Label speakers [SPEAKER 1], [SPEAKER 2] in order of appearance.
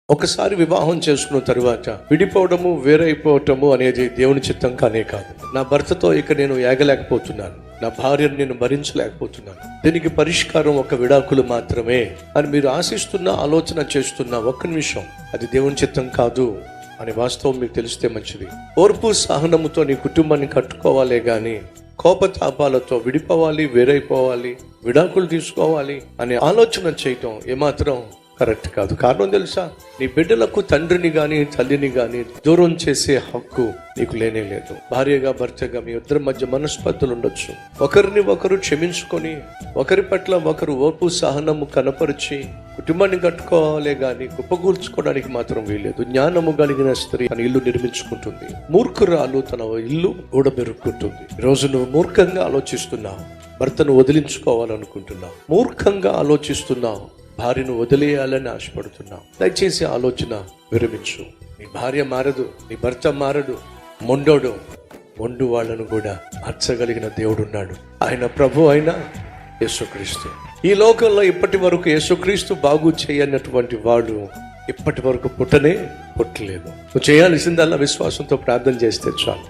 [SPEAKER 1] ఒకసారి వివాహం చేసుకున్న తరువాత విడిపోవడము వేరైపోవటము అనేది దేవుని చిత్తం కానే కాదు. నా భర్తతో ఇక నేను ఏగలేకపోతున్నాను, నా భార్యను నేను భరించలేకపోతున్నాను, దీనికి పరిష్కారం ఒక విడాకులు మాత్రమే అని మీరు ఆశిస్తున్న ఆలోచన చేస్తున్న ఒక్క నిమిషం, అది దేవుని చిత్తం కాదు అనే వాస్తవం మీకు తెలిస్తే మంచిది. ఓర్పు సహనముతో నీ కుటుంబాన్ని కట్టుకోవాలే గాని కోపతాపాలతో విడిపోవాలి, వేరైపోవాలి, విడాకులు తీసుకోవాలి అనే ఆలోచన చేయటం ఏమాత్రం కరెక్ట్ కాదు. కారణం తెలుసా? నీ బిడ్డలకు తండ్రిని గాని తల్లిని గాని దూరం చేసే హక్కు నీకు లేనే లేదు. భార్యగా భర్తగా మీ ఇద్దరి మధ్య మనస్పర్ధలు ఉండొచ్చు. ఒకరిని ఒకరు క్షమించుకొని ఒకరి పట్ల ఒకరు ఓర్పు సహనము కనపరిచి కుటుంబాన్ని కట్టుకోవాలే గాని కుప్పకూల్చుకోవడానికి మాత్రం వీల్లేదు. జ్ఞానము కలిగిన స్త్రీ తన ఇల్లు నిర్మించుకుంటుంది, మూర్ఖురాలు తన ఇల్లు ఊడబెరుక్కుంటుంది. ఈరోజు నువ్వు మూర్ఖంగా ఆలోచిస్తున్నావు, భర్తను వదిలించుకోవాలనుకుంటున్నావు, మూర్ఖంగా ఆలోచిస్తున్నావు, భార్యను వదిలేయాలని ఆశపడుతున్నావు. దయచేసి ఆలోచన విరమించు. నీ భార్య మారదు, నీ భర్త మారడు. మొండు వాళ్ళను కూడా మార్చగలిగిన దేవుడు ఉన్నాడు. ఆయన ప్రభు అయిన యేసుక్రీస్తు. ఈ లోకంలో ఇప్పటి వరకు యేసుక్రీస్తు బాగు చేయనటువంటి వాడు ఇప్పటి వరకు పుట్టలేదు. నువ్వు చేయాల్సిందల్లా విశ్వాసంతో ప్రార్థన చేస్తే చాలు.